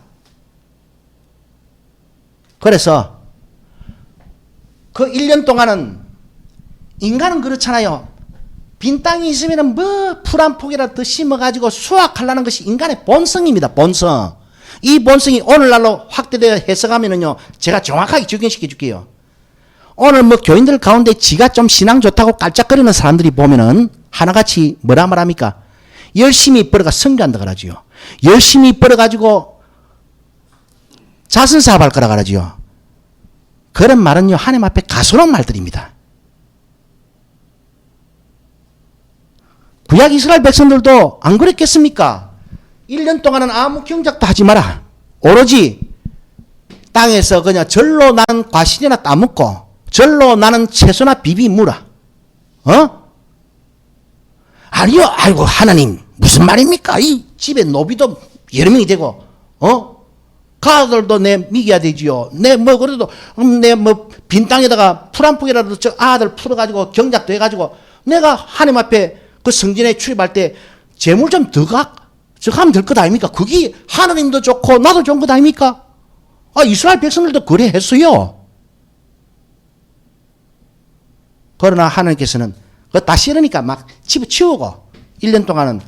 Speaker 1: 그래서 그 1년 동안은 인간은 그렇잖아요. 빈 땅이 있으면 풀 한 폭이라도 더 심어가지고 수확하려는 것이 인간의 본성입니다. 본성. 이 본성이 오늘날로 확대되어 해석하면은요, 제가 정확하게 적용시켜 줄게요. 오늘 뭐 교인들 가운데 지가 좀 신앙 좋다고 깔짝거리는 사람들이 보면은 하나같이 뭐라 말합니까? 열심히 벌어가 성교한다 그러지요. 열심히 벌어가지고 자선사업할 거라 그러지요. 그런 말은요, 하나님 앞에 가소로운 말들입니다. 구약 이스라엘 백성들도 안 그랬겠습니까? 1년 동안은 아무 경작도 하지 마라. 오로지 땅에서 그냥 절로 나는 과실이나 따먹고 절로 나는 채소나 비비 무라. 아니요. 아이고 하나님 무슨 말입니까? 이 집에 노비도 여러 명이 되고 가들도 내 미겨야 되지요. 내 뭐 그래도 내 뭐 빈 땅에다가 풀 한 폭이라도 저 아들 풀어가지고 경작도 해가지고 내가 하나님 앞에 그 성전에 출입할 때 재물 좀 더 하면 될 것 아닙니까? 그게 하나님도 좋고 나도 좋은 것 아닙니까? 이스라엘 백성들도 그래 했어요. 그러나 하나님께서는 그거 다 싫으니까 막 집어치우고 1년 동안은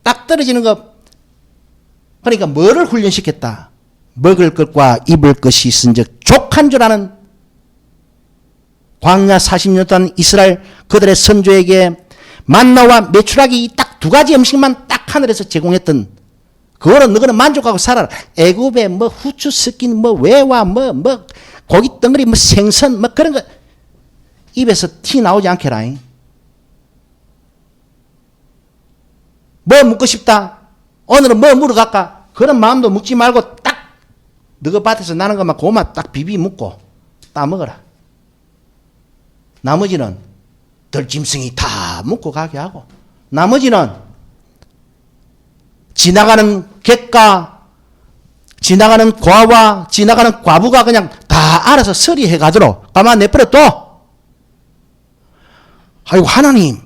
Speaker 1: 딱 떨어지는 거. 그러니까 뭐를 훈련시켰다? 먹을 것과 입을 것이 있은즉 족한 줄 아는 광야 40년 동안 이스라엘 그들의 선조에게 만나와 메추라기 딱 두 가지 음식만 딱 하늘에서 제공했던 그거는 너희는 만족하고 살아라. 애굽에 뭐 후추 섞인 뭐 외와 뭐 고기 덩어리 뭐 생선 뭐 그런 거 입에서 티 나오지 않게라. 뭐 묻고 싶다. 오늘은 뭐 물어갈까? 그런 마음도 묻지 말고 딱 너희 밭에서 나는 것만 고만 딱 비비 묻고 따먹어라. 나머지는 덜짐승이 다 묻고 가게 하고 나머지는 지나가는 객과 지나가는 과와 지나가는 과부가 그냥 다 알아서 처리해 가도록 가만 내버려 둬. 아이고 하나님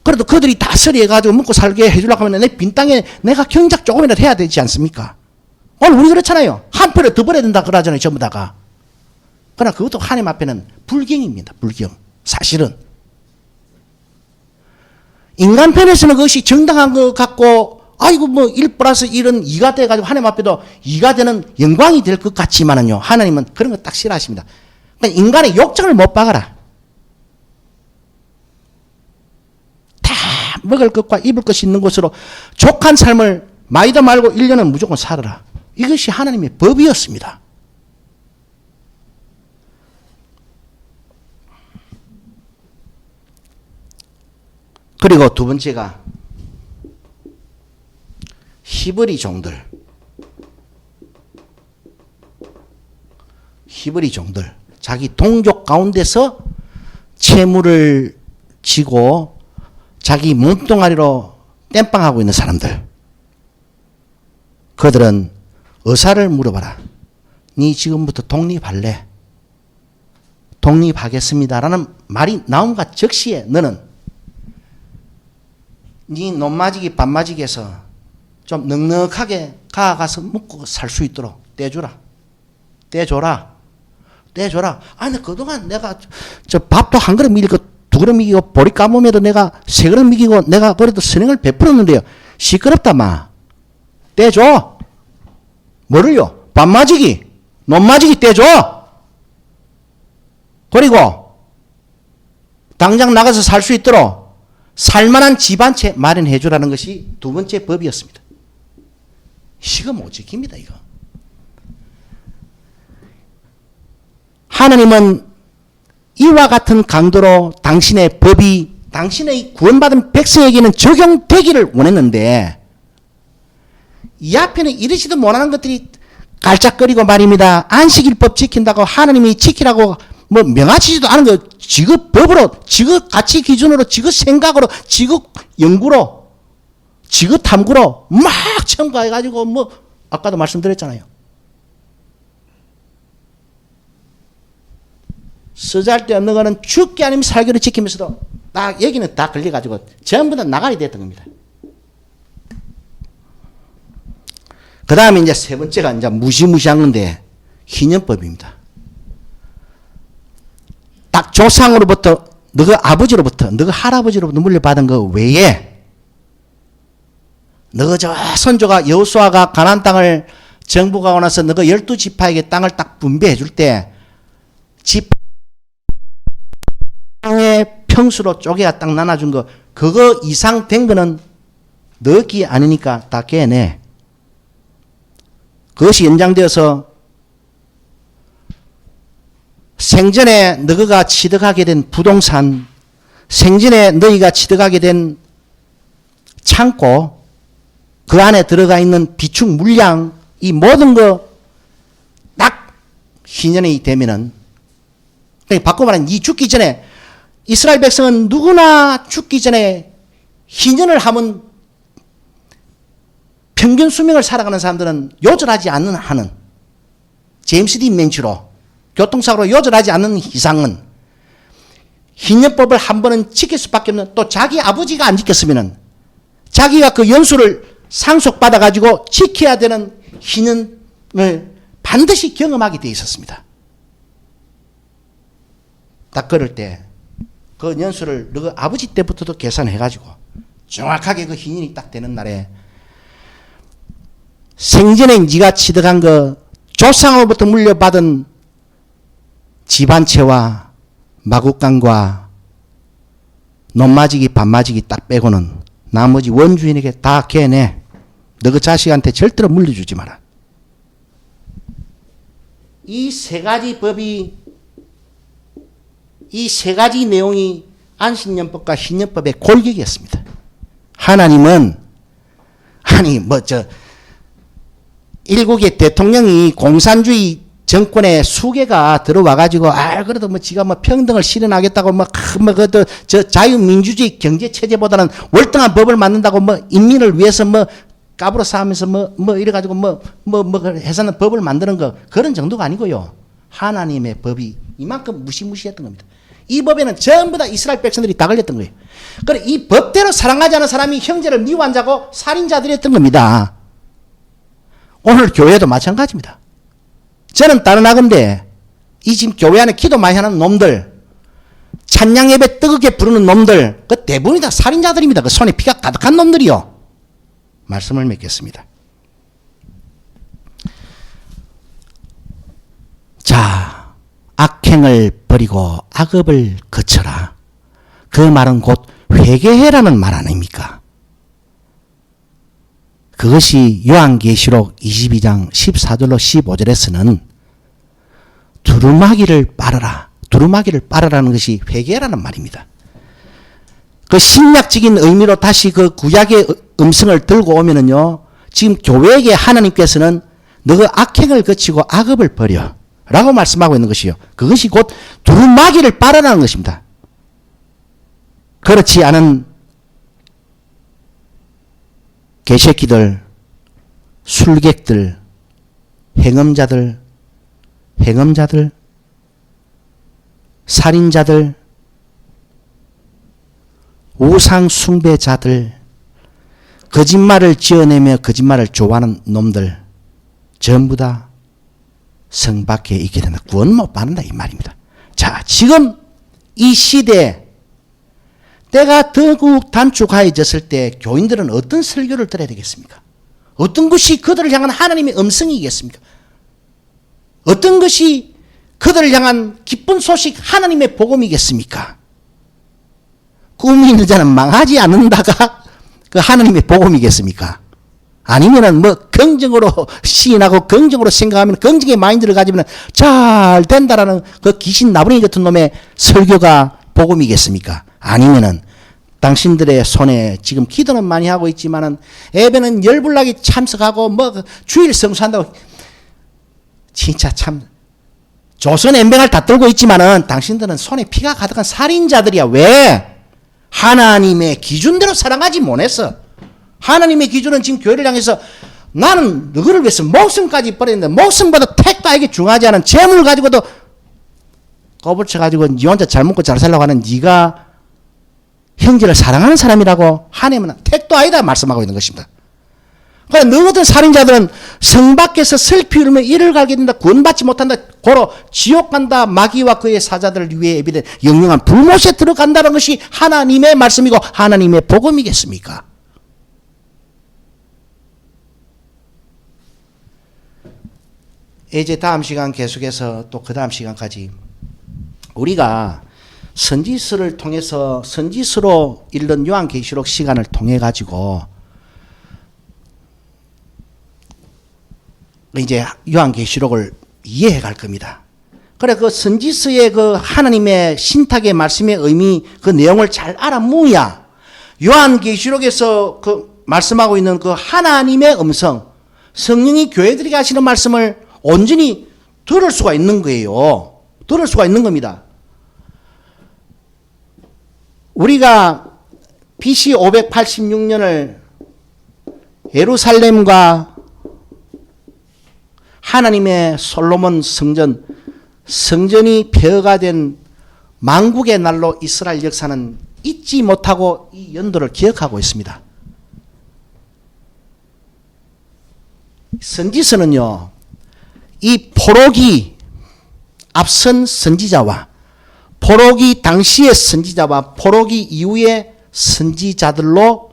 Speaker 1: 그래도 그들이 다 처리해 가지고 먹고 살게 해주려고 하면 내 빈 땅에 내가 경작 조금이라도 해야 되지 않습니까? 오늘 우리 그렇잖아요. 한 표를 더 벌어야 된다 그러잖아요. 전부 다가. 그러나 그것도 하나님 앞에는 불경입니다. 불경. 사실은 인간 편에서는 그것이 정당한 것 같고 아이고 뭐 1+1은 2가 돼가지고 하나님 앞에도 2가 되는 영광이 될 것 같지만은요, 하나님은 그런 거 딱 싫어하십니다. 그러니까 인간의 욕정을 못 박아라. 다 먹을 것과 입을 것이 있는 곳으로 족한 삶을 마이도 말고 1년은 무조건 살아라. 이것이 하나님의 법이었습니다. 그리고 두 번째가 히브리 종들. 자기 동족 가운데서 채무를 지고 자기 몸뚱아리로 땜빵하고 있는 사람들. 그들은 의사를 물어봐라. 니 지금부터 독립할래? 독립하겠습니다라는 말이 나온과 즉시에 너는 네 논마지기 반마지기에서 좀 넉넉하게 가서 먹고 살 수 있도록 떼줘라. 아니 그동안 내가 저 밥도 한 그릇 먹이고 두 그릇 먹이고 보리 까먹에도 내가 세 그릇 먹이고 내가 그래도 선행을 베풀었는데요. 시끄럽다 마. 떼줘. 뭐를요? 반마지기, 논마지기 떼줘. 그리고 당장 나가서 살 수 있도록 살만한 집 한 채 마련해 주라는 것이 두 번째 법이었습니다. 이거 못 지킵니다, 이거. 하나님은 이와 같은 강도로 당신의 법이 당신의 구원받은 백성에게는 적용되기를 원했는데 이 앞에는 이러지도 못하는 것들이 깔짝거리고 말입니다. 안식일법 지킨다고 하나님이 지키라고 뭐 명하시지도 않은 거 지극 법으로 지극 가치 기준으로 지극 생각으로 지극 연구로 지극 탐구로 막 첨가해가지고 뭐 아까도 말씀드렸잖아요. 쓰잘데없는 거는 죽게 아니면 살기를 지키면서도 딱 여기는 다 걸려가지고 전부 다 나가야 됐던 겁니다. 그 다음에 이제 세 번째가 이제 무시무시한 건데 희년법입니다. 딱 조상으로부터 너희 아버지로부터 너희 할아버지로부터 물려받은 거 외에 너희 저 선조가 여호수아가 가나안 땅을 정복하고 나서 너희 12지파에게 땅을 딱 분배해 줄 때 지파 평수로 쪼개야 딱 나눠준 거, 그거 이상 된 거는 너 기 아니니까 다 깨내. 그것이 연장되어서 생전에 너가 취득하게 된 부동산, 생전에 너희가 취득하게 된 창고, 그 안에 들어가 있는 비축 물량, 이 모든 거 딱 희년이 되면은, 바꿔 말하면 이 죽기 전에, 이스라엘 백성은 누구나 죽기 전에 희년을 하면 평균 수명을 살아가는 사람들은 요절하지 않는 한은, 제임스 디 맨치로 교통사고로 요절하지 않는 이상은 희년법을 한 번은 지킬 수밖에 없는, 또 자기 아버지가 안 지켰으면은 자기가 그 연수를 상속받아 가지고 지켜야 되는 희년을 반드시 경험하게 되어 있었습니다. 딱 그럴 때 그 연수를 너 아버지 때부터도 계산해 가지고 정확하게 그 희년이 딱 되는 날에 생전에 네가 취득한 거, 조상으로부터 물려받은 집안채와 마구간과 논마지기 반마지기 딱 빼고는 나머지 원주인에게 다 개내. 너 그 자식한테 절대로 물려주지 마라. 이 세 가지 법이, 이 세 가지 내용이 안식년법과 희년법의 골격이었습니다. 하나님은, 아니 일국의 대통령이 공산주의 정권의 수괴가 들어와가지고, 그래도 지가 평등을 실현하겠다고, 저 자유민주주의 경제체제보다는 월등한 법을 만든다고, 인민을 위해서 까불어 싸우면서 이래가지고 해서는 법을 만드는 거, 그런 정도가 아니고요. 하나님의 법이 이만큼 무시무시했던 겁니다. 이 법에는 전부 다 이스라엘 백성들이 다 걸렸던 거예요. 그래, 이 법대로 사랑하지 않은 사람이 형제를 미워한 자고 살인자들이었던 겁니다. 오늘 교회도 마찬가지입니다. 저는 다른 하건데, 이 지금 교회 안에 기도 많이 하는 놈들, 찬양 예배 뜨겁게 부르는 놈들, 그 대부분이 다 살인자들입니다. 그 손에 피가 가득한 놈들이요. 말씀을 맺겠습니다. 자, 악행을 버리고 악업을 거쳐라. 그 말은 곧 회개해라는 말 아닙니까? 그것이 요한계시록 22장 14절로 15절에서는 두루마기를 빨아라. 두루마기를 빨아라는 것이 회개라는 말입니다. 그 신약적인 의미로 다시 그 구약의 음성을 들고 오면은요, 지금 교회에게 하나님께서는 너가 악행을 거치고 악업을 버려 라고 말씀하고 있는 것이요. 그것이 곧 두루마기를 빨아라는 것입니다. 그렇지 않은 개새끼들, 술객들, 행음자들, 살인자들, 우상숭배자들, 거짓말을 지어내며 거짓말을 좋아하는 놈들 전부 다 성 밖에 있게 된다. 구원 못 받는다 이 말입니다. 자, 지금 이 시대에 때가 더욱 단축하여졌을 때 교인들은 어떤 설교를 들어야 되겠습니까? 어떤 것이 그들을 향한 하나님의 음성이겠습니까? 어떤 것이 그들을 향한 기쁜 소식 하나님의 복음이겠습니까? 꿈이 있는 자는 망하지 않는다가 그 하나님의 복음이겠습니까? 아니면은 긍정으로 시인하고 긍정으로 생각하면 긍정의 마인드를 가지면 잘 된다라는 그 귀신 나부랭이 같은 놈의 설교가 복음이겠습니까? 아니면은 당신들의 손에 지금 기도는 많이 하고 있지만은 예배는 열불나게 참석하고 주일 성수한다고 진짜 참 조선 엠뱅을 다 떨고 있지만은 당신들은 손에 피가 가득한 살인자들이야. 왜? 하나님의 기준대로 사랑하지 못했어. 하나님의 기준은 지금 교회를 향해서 나는 너희를 위해서 목숨까지 버렸는데 목숨보다 택도에게 중하지 않은 재물을 가지고도 꼬불쳐가지고 니 혼자 잘 먹고 잘 살라고 하는 네가 형제를 사랑하는 사람이라고 하나님은 택도 아니다 말씀하고 있는 것입니다. 그러니까 너 같은 살인자들은 성 밖에서 슬피 울며 이를 갈게 된다. 구원받지 못한다. 고로 지옥 간다. 마귀와 그의 사자들을 위해 예비된 영영한 불못에 들어간다는 것이 하나님의 말씀이고 하나님의 복음이겠습니까? 이제 다음 시간 계속해서 또 그 다음 시간까지 우리가 선지서를 통해서 선지서로 읽는 요한계시록 시간을 통해 가지고 이제 요한계시록을 이해해 갈 겁니다. 그래 그 선지서의 그 하나님의 신탁의 말씀의 의미 그 내용을 잘 알아무야 요한계시록에서 그 말씀하고 있는 그 하나님의 음성 성령이 교회들에게 하시는 말씀을 온전히 들을 수가 있는 거예요. 들을 수가 있는 겁니다. 우리가 BC 586년을 예루살렘과 하나님의 솔로몬 성전이 폐허가 된 만국의 날로 이스라엘 역사는 잊지 못하고 이 연도를 기억하고 있습니다. 선지서는요, 이 포로기 앞선 선지자와 포로기 당시의 선지자와 포로기 이후의 선지자들로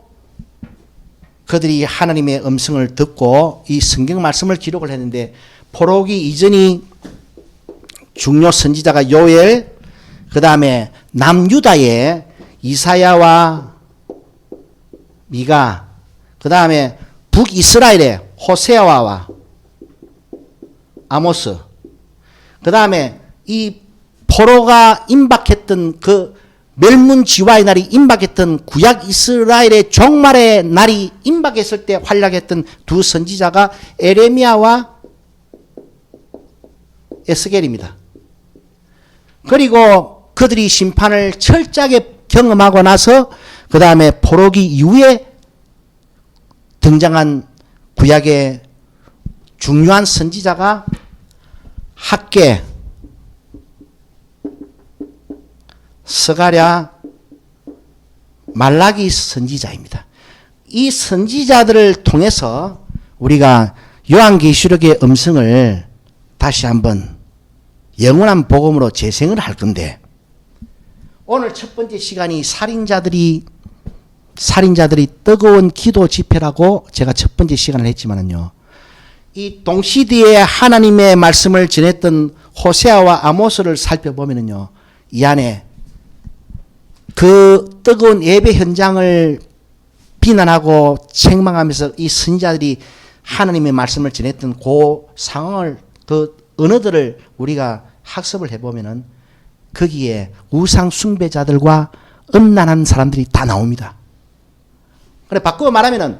Speaker 1: 그들이 하나님의 음성을 듣고 이 성경 말씀을 기록을 했는데 포로기 이전이 중요 선지자가 요엘, 그 다음에 남유다의 이사야와 미가, 그 다음에 북이스라엘의 호세아와 아모스, 그 다음에 이 포로가 임박했던 그 멸문지화의 날이 임박했던 구약 이스라엘의 종말의 날이 임박했을 때 활약했던 두 선지자가 에레미야와 에스겔입니다. 그리고 그들이 심판을 철저하게 경험하고 나서 그 다음에 포로기 이후에 등장한 구약의 중요한 선지자가 학개, 스가랴, 말라기 선지자입니다. 이 선지자들을 통해서 우리가 요한계시록의 음성을 다시 한번 영원한 복음으로 재생을 할 건데 오늘 첫 번째 시간이 살인자들이 뜨거운 기도 집회라고 제가 첫 번째 시간을 했지만은요. 이 동시대에 하나님의 말씀을 전했던 호세아와 아모스를 살펴보면은요. 이 안에 그 뜨거운 예배 현장을 비난하고 책망하면서 이 선지자들이 하나님의 말씀을 전했던 그 상황을 그 언어들을 우리가 학습을 해보면은 거기에 우상 숭배자들과 음란한 사람들이 다 나옵니다. 그래 바꾸어 말하면은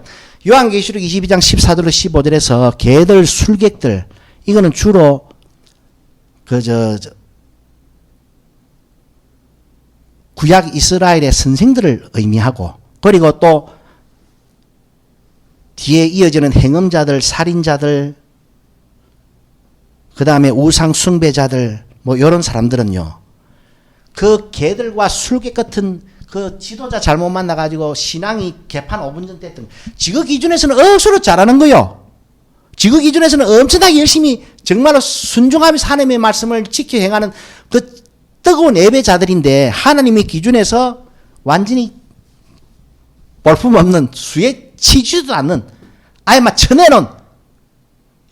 Speaker 1: 요한계시록 22장 14절로 15절에서 개들 술객들 이거는 주로 구약 이스라엘의 선생들을 의미하고 그리고 또 뒤에 이어지는 행음자들, 살인자들, 그 다음에 우상 숭배자들 뭐 이런 사람들은요. 그 개들과 술객 같은 그 지도자 잘못 만나가지고 신앙이 개판 5분 전 됐던 지그 기준에서는 억수로 잘하는 거요. 지그 기준에서는 엄청나게 열심히 정말로 순종하면서 하나님의 말씀을 지켜 행하는 그 뜨거운 예배자들인데 하나님의 기준에서 완전히 볼품없는 수에 치지도 않는 아예 막 쳐내놓은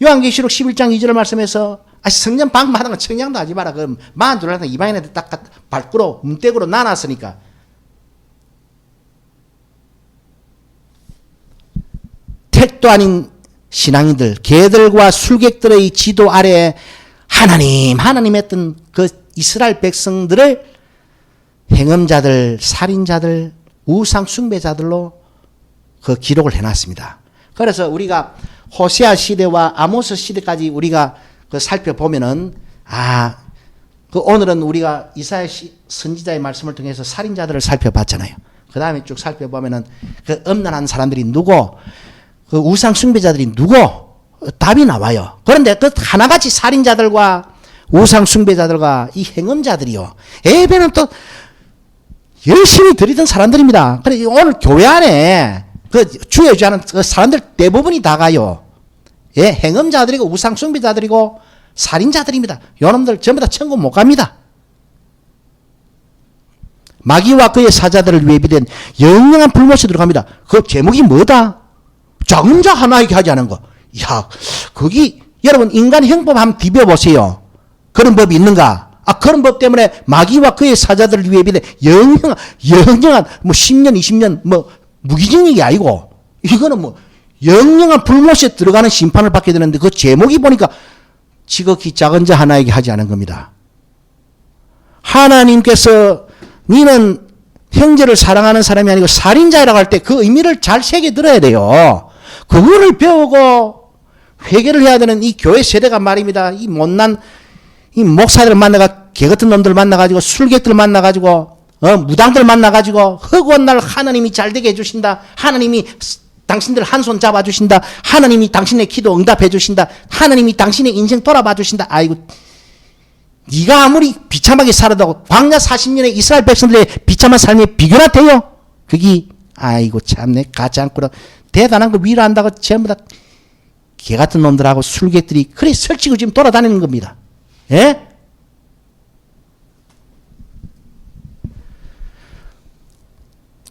Speaker 1: 요한계시록 11장 2절을 말씀해서 성전 방마다 건 청량도 하지 마라. 그럼 만 둘러다 이방인한테 딱 발꾸로 문대구로 나눴으니까 택도 아닌 신앙인들 개들과 술객들의 지도 아래 하나님 했던 그 이스라엘 백성들을 행음자들, 살인자들, 우상 숭배자들로 그 기록을 해놨습니다. 그래서 우리가 호세아 시대와 아모스 시대까지 우리가 그 살펴보면은 그 오늘은 우리가 이사야 선지자의 말씀을 통해서 살인자들을 살펴봤잖아요. 그 다음에 쭉 살펴보면은 그 음란한 사람들이 누구, 그 우상 숭배자들이 누구 답이 나와요. 그런데 그 하나같이 살인자들과 우상 숭배자들과 이 행음자들이요. 예배는 또 열심히 드리던 사람들입니다. 그래 오늘 교회 안에 그 주의 주하는 그 사람들 대부분이 다 가요. 예, 행음자들이고 우상 숭배자들이고 살인자들입니다. 요놈들 전부 다 천국 못 갑니다. 마귀와 그의 사자들을 위해 비된 영영한 불못이 들어갑니다. 그 제목이 뭐다? 작은 자 하나에게 하지 않은 거. 야, 거기 여러분 인간 형법 한번 비벼보세요. 그런 법이 있는가? 그런 법 때문에 마귀와 그의 사자들을 위해 비대 영영한 뭐 10년, 20년 뭐 무기징역이 아니고 이거는 뭐 영영한 불못에 들어가는 심판을 받게 되는데 그 제목이 보니까 지극히 작은 자 하나에게 하지 않은 겁니다. 하나님께서 니는 형제를 사랑하는 사람이 아니고 살인자라고 할 때 그 의미를 잘 새겨 들어야 돼요. 그거를 배우고 회개를 해야 되는 이 교회 세대가 말입니다. 이 못난 이 목사들 만나가 개 같은 놈들 만나가지고 술객들 만나가지고 무당들 만나가지고 허구한 날 하나님이 잘되게 해주신다. 하나님이 당신들 한 손 잡아주신다. 하나님이 당신의 기도 응답해 주신다. 하나님이 당신의 인생 돌아봐 주신다. 아이고 네가 아무리 비참하게 살아도 광야 40년의 이스라엘 백성들의 비참한 삶에 비교나 돼요? 그게 아이고 참내 가지 않고 대단한 거 위로한다고 전부 다 개 같은 놈들하고 술객들이 그래 설치고 지금 돌아다니는 겁니다. 예?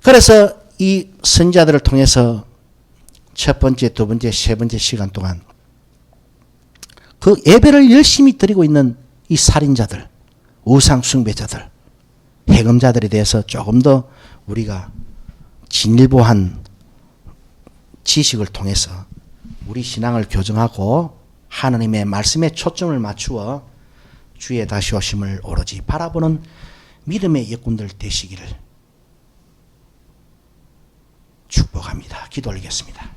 Speaker 1: 그래서 이 선지자들을 통해서 첫 번째, 두 번째, 세 번째 시간 동안 그 예배를 열심히 드리고 있는 이 살인자들, 우상 숭배자들, 해금자들에 대해서 조금 더 우리가 진일보한 지식을 통해서 우리 신앙을 교정하고 하나님의 말씀에 초점을 맞추어 주의 다시 오심을 오로지 바라보는 믿음의 일꾼들 되시기를 축복합니다. 기도 올리겠습니다.